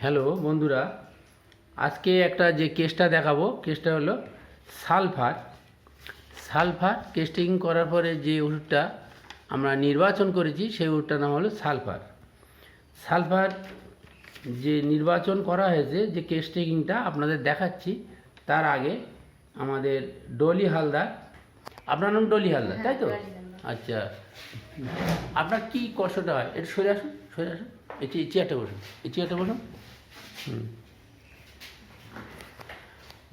Hello বন্ধুরা, আজকে একটা যে কেসটা দেখাবো কেসটা হলো সালফার। সালফার টেস্টিং করার পরে যে ওষুধটা আমরা নির্বাচন করেছি সেই ওষুধটার নাম হলো সালফার। সালফার যে নির্বাচন করা হয়েছে, যে টেস্টিংটা আপনাদের দেখাচ্ছি, তার আগে আমাদের ডলি হালদার, আপনার নাম ডলি হালদার তাই তো? আচ্ছা, আপনার কি কষ্টটা হয় একটু সরে আসুন, সরে আসুন, এই চেয়ারটা বসুন, এই চেয়ারটা বসুন।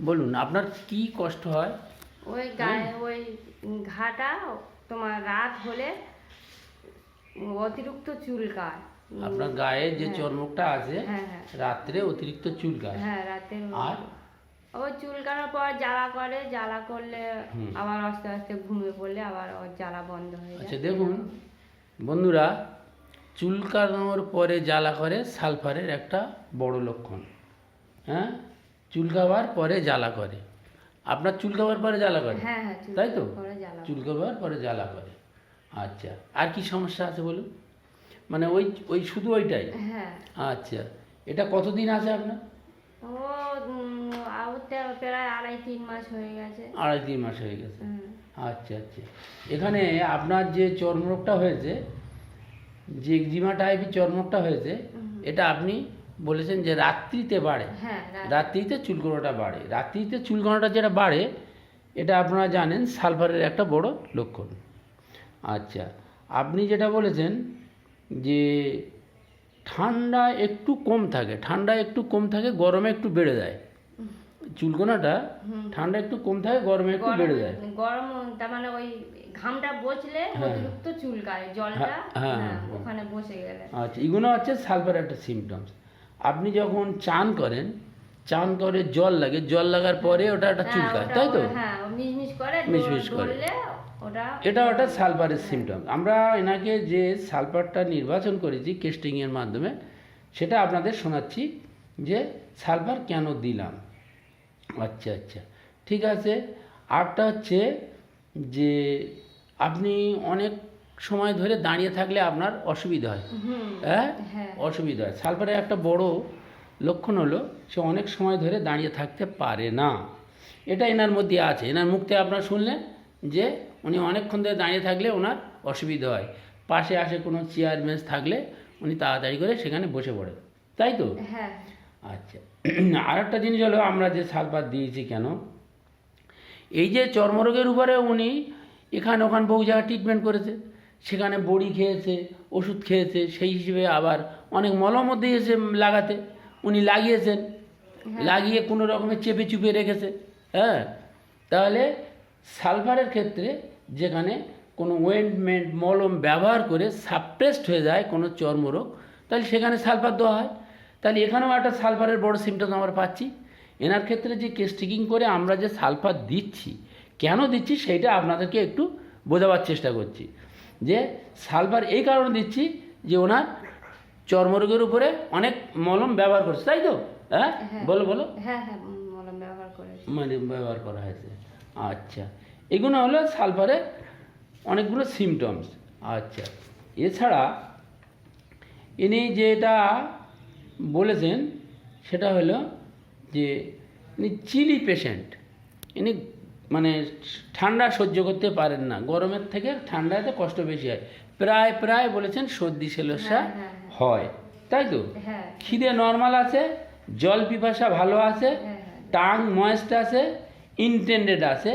বলুন আপনার কি কষ্ট হয়? ওই গায়ে ওই ঘাটা তোমার রাত হলে অতিরিক্ত চুলকায়। আপনার গায়ে যে চর্মটা আছে হ্যাঁ হ্যাঁ রাত্রে অতিরিক্ত চুলকায়? হ্যাঁ রাতে আর ওই চুলকানোর পর জ্বালা করে, জ্বালা করলে আবার আস্তে আস্তে ঘুমিয়ে পড়লে আবার ওর জ্বালা বন্ধ হয়ে যায়। আচ্ছা দেখুন বন্ধুরা, চুলকানোর পরে জ্বালা করে সালফারের একটা বড় লক্ষণ। হ্যাঁ, চুলকাবার পরে জ্বালা করে। আপনার চুলকাবার পরে জ্বালা করে? হ্যাঁ হ্যাঁ তাই তো, চুলকানোর চুলকাবার পরে জ্বালা পরে জ্বালা করে। আচ্ছা, আর কি সমস্যা আছে বলুন? মানে ওই ওই শুধু ওইটাই? হ্যাঁ। আচ্ছা, এটা কতদিন আছে আপনার? ও প্রায় 2.5-3 মাস হয়ে গেছে। 2.5-3 মাস হয়ে গেছে। আচ্ছা আচ্ছা, এখানে আপনার যে চর্মরোগটা হয়েছে, যে একজিমা টাইপের চর্মরোগটা হয়েছে, এটা আপনি বলেছেন যে রাত্রিতে বাড়ে। হ্যাঁ, রাত্রিতে চুলকোনাটা বাড়ে। রাত্রিতে চুলকোনাটা যেটা বাড়ে, এটা আপনারা জানেন সালফারের একটা বড় লক্ষণ। আচ্ছা, আপনি যেটা বলেছেন যে ঠান্ডা একটু কম থাকে, ঠান্ডা একটু কম থাকে, গরমে একটু বেড়ে যায়। চুলকোনাটা ঠান্ডা একটু কম থাকে, গরমে একটু বেড়ে যায়। গরম তার মানে ওই ঘামটা বসলে অতিরিক্ত চুলকায়, জলটা ওখানে বসে গেলে। আচ্ছা, এগুলো হচ্ছে সালফারের একটা সিমটমস। আপনি যখন চান করেন, চান করে জল লাগে, জল লাগার পরে ওটা একটা চুলকায়, তাই তো? হ্যাঁ, মিশমিশ করে, মিশমিশ করে, এটা ওটা সালফারের সিমটম। আমরা এনাকে যে সালফারটা নির্বাচন করেছি টেস্টিংয়ের মাধ্যমে, সেটা আপনাদের শোনাচ্ছি যে সালফার কেন দিলাম। আচ্ছা আচ্ছা, ঠিক আছে। আরটা হচ্ছে যে আপনি অনেক সময় ধরে দাঁড়িয়ে থাকলে আপনার অসুবিধা হয়। হ্যাঁ, অসুবিধা হয়। সালফারের একটা বড় লক্ষণ হলো সে অনেক সময় ধরে দাঁড়িয়ে থাকতে পারে না। এটা এনার মধ্যে আছে। এনার মুখ থেকে আপনারা শুনলেন যে উনি অনেকক্ষণ ধরে দাঁড়িয়ে থাকলে ওনার অসুবিধা হয়। পাশে আসে কোনো চেয়ার বেঞ্চ থাকলে উনি তাড়াতাড়ি করে সেখানে বসে পড়েন, তাই তো? হ্যাঁ। আচ্ছা, আর একটা জিনিস হলো আমরা যে সালফার দিয়েছি কেন, এই যে চর্মরোগের উপরে উনি এখানে ওখানে বহু জায়গায় ট্রিটমেন্ট করেছে, সেখানে বড়ি খেয়েছে, ওষুধ খেয়েছে, সেই হিসেবে আবার অনেক মলমও দিয়েছে লাগাতে, উনি লাগিয়েছেন, লাগিয়ে কোনো রকমের চেপে চুপে রেখেছে। হ্যাঁ, তাহলে সালফারের ক্ষেত্রে যেখানে কোনো ওয়েন্টমেন্ট মলম ব্যবহার করে সাপ্রেসড হয়ে যায় কোনো চর্মরোগ, তাহলে সেখানে সালফার দেওয়া হয়। তাহলে এখানেও একটা সালফারের বড় সিমটম আমরা পাচ্ছি। এনার ক্ষেত্রে যে টেস্টিং করে আমরা যে সালফার দিচ্ছি, কেন দিচ্ছি সেইটা আপনাদেরকে একটু বোঝাবার চেষ্টা করছি। যে সালফার এই কারণে দিচ্ছি যে ওনার চর্মরোগের উপরে অনেক মলম ব্যবহার করছে, তাই তো? হ্যাঁ, বলো বলো। হ্যাঁ হ্যাঁ, মলম ব্যবহার করেছে, মানে ব্যবহার করা হয়েছে। আচ্ছা, এগুলো হলো সালফারের অনেকগুলো সিমটমস। আচ্ছা, এছাড়া ইনি যেটা বলেছেন সেটা হলো যে ইনি চিলি পেশেন্ট। ইনি মানে ঠান্ডা সহ্য করতে পারেন না, গরমের থেকে ঠান্ডাতে কষ্ট বেশি হয়। প্রায় প্রায় বলেছেন সর্দি সেলসা হয়, তাই তো? খিদে নর্মাল আছে, জল পিপাসা ভালো আছে, টাং ময়েস্ট আছে, ইনটেন্ডেড আছে।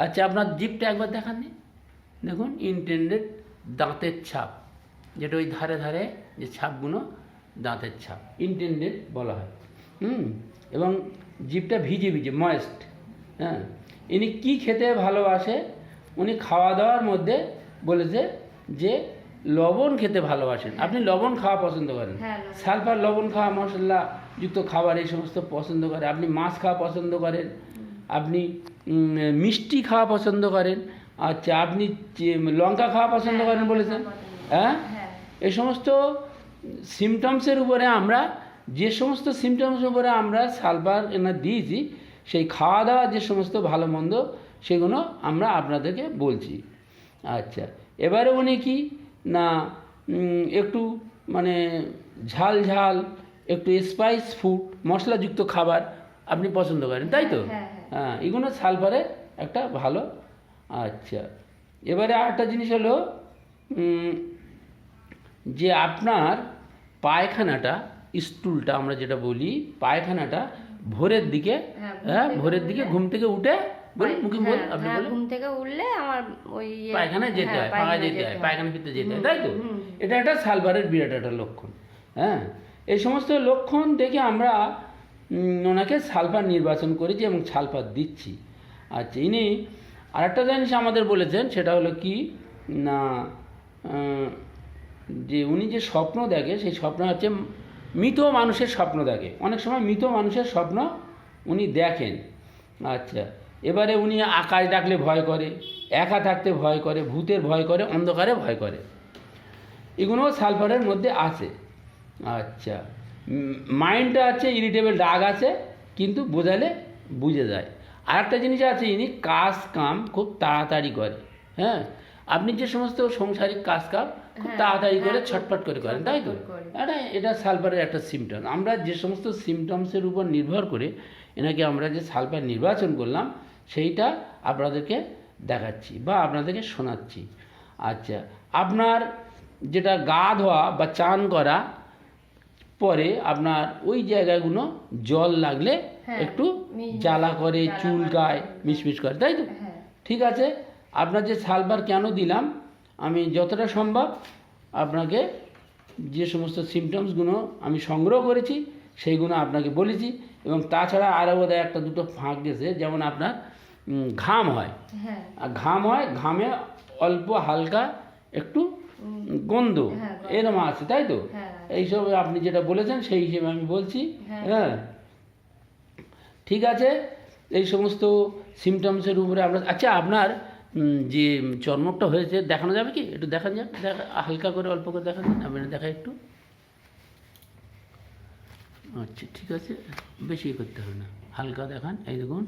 আচ্ছা, আপনার জিভটা একবার দেখাননি, দেখুন ইনটেন্ডেড দাঁতের ছাপ, যেটা ওই ধারে ধারে যে ছাপগুলো দাঁতের ছাপ, ইনটেন্ডেড বলা হয়। এবং জিভটা ভিজে ভিজে ময়েস্ট। হ্যাঁ, ইনি কী খেতে ভালোবাসে, উনি খাওয়া দাওয়ার মধ্যে বলেছে যে লবণ খেতে ভালোবাসেন। আপনি লবণ খাওয়া পছন্দ করেন, সালফার লবণ খাওয়া, মশলা যুক্ত খাবার এই সমস্ত পছন্দ করে। আপনি মাছ খাওয়া পছন্দ করেন, আপনি মিষ্টি খাওয়া পছন্দ করেন। আচ্ছা, আপনি লঙ্কা খাওয়া পছন্দ করেন বলেছেন। হ্যাঁ, এই সমস্ত সিমটমসের উপরে আমরা, যে সমস্ত সিমটমসের উপরে আমরা সালফার এনার দিয়েছি, সেই খাওয়া দাওয়া যে সমস্ত ভালো মন্দ সেগুলো আমরা আপনাদেরকে বলছি। আচ্ছা, এবারে উনি কি না একটু মানে ঝাল ঝাল একটু স্পাইস ফুড, মশলাযুক্ত খাবার আপনি পছন্দ করেন, তাই তো? হ্যাঁ, হ্যাঁ, এগুলো সালফারের একটা ভালো। আচ্ছা, এবারে আরেকটা জিনিস হলো যে আপনার পায়খানাটা, স্টুলটা আমরা যেটা বলি, পায়খানাটা ভোরের দিকে, ভোরের দিকে ঘুম থেকে উঠে মুখে বল, আপনি বলেন ঘুম থেকে উঠলে আমার ওই পায়খানায় যেতে হয়, পায়খানা যেতে হয়, পায়খানা ফিরতে যেতে হয়, তাই তো? এটা একটা সালফারের বিরাট একটা লক্ষণ। হ্যাঁ, এই সমস্ত লক্ষণ দেখে আমরা ওনাকে সালফার নির্বাচন করেছি এবং সালফার দিচ্ছি। আচ্ছা, ইনি আরেকটা জিনিস আমাদের বলেছেন, সেটা হলো কি না, যে উনি যে স্বপ্ন দেখে সেই স্বপ্ন হচ্ছে মৃত মানুষের স্বপ্ন দেখে। অনেক সময় মৃত মানুষের স্বপ্ন উনি দেখেন। আচ্ছা, এবারে উনি আকাশ ডাকলে ভয় করে, একা থাকতে ভয় করে, ভূতের ভয় করে, অন্ধকারে ভয় করে, এগুলোও সালফারের মধ্যে আছে। আচ্ছা, মাইন্ডটা আছে ইরিটেবল, রাগ আছে, কিন্তু বোঝালে বুঝে যায়। আর একটা জিনিস আছে, ইনি কাজ কাম খুব তাড়াতাড়ি করে। হ্যাঁ, আপনি যে সমস্ত সংসারিক কাজ কাম খুব তাড়াতাড়ি করে ছটফট করে করেন, তাই তো? এটা সালফারের একটা সিমটম। আমরা যে সমস্ত সিমটমসের উপর নির্ভর করে এনাকে আমরা যে সালফার নির্বাচন করলাম সেইটা আপনাদেরকে দেখাচ্ছি বা আপনাদেরকে শোনাচ্ছি। আচ্ছা, আপনার যেটা গা ধোয়া বা চান করা পরে আপনার ওই জায়গাগুলো জল লাগলে একটু জ্বালা করে, চুলকায়, মিশমিশ করে, তাই তো? ঠিক আছে, আপনার যে সালফার কেন দিলাম, আমি যতটা সম্ভব আপনাকে যে সমস্ত সিমটমসগুলো আমি সংগ্রহ করেছি সেইগুলো আপনাকে বলেছি। এবং তাছাড়া আরও বোধহয় একটা দুটো ফাঁক গেছে, যেমন আপনার ঘাম হয়, ঘাম হয়, ঘামে অল্প হালকা একটু গন্ধ এরম আছে, তাই তো? এইসব আপনি যেটা বলেছেন সেই হিসেবে আমি বলছি। হ্যাঁ, ঠিক আছে, এই সমস্ত সিমটমসের উপরে আমরা। আচ্ছা, আপনার যে চর্মটা হয়েছে দেখানো যাবে কি? একটু দেখান যাক, হালকা করে অল্প করে দেখান, আপনি দেখা একটু। আচ্ছা, ঠিক আছে, বেশি করতে হবে না, হালকা দেখান। এই দেখুন,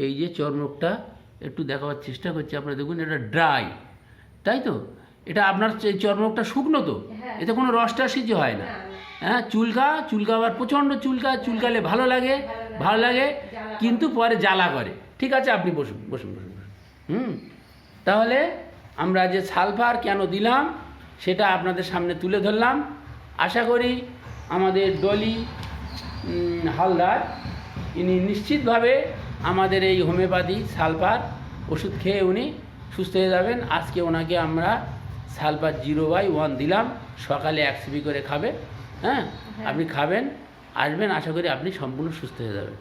এই যে চর্মটা একটু দেখাবার চেষ্টা করছি, আপনারা দেখুন, এটা ড্রাই, তাই তো? এটা আপনার চর্মটা শুকনো তো, এতে কোনো রসটা সিদ্ধ হয় না। হ্যাঁ, চুলকাবার প্রচণ্ড চুলকালে ভালো লাগে, কিন্তু পরে জ্বালা করে। ঠিক আছে, আপনি বসুন বসুন বসুন বসুন। তাহলে আমরা যে সালফার কেন দিলাম সেটা আপনাদের সামনে তুলে ধরলাম। আশা করি আমাদের ডলি হালদার ইনি নিশ্চিতভাবে আমাদের এই হোমিওপ্যাথি সালফার ওষুধ খেয়ে উনি সুস্থ হয়ে যাবেন। আজকে ওনাকে আমরা সালফার 0/1 দিলাম, সকালে 1 সিপি করে খাবে। হ্যাঁ, আপনি খাবেন, আসবেন, আশা করি আপনি সম্পূর্ণ সুস্থ হয়ে যাবেন।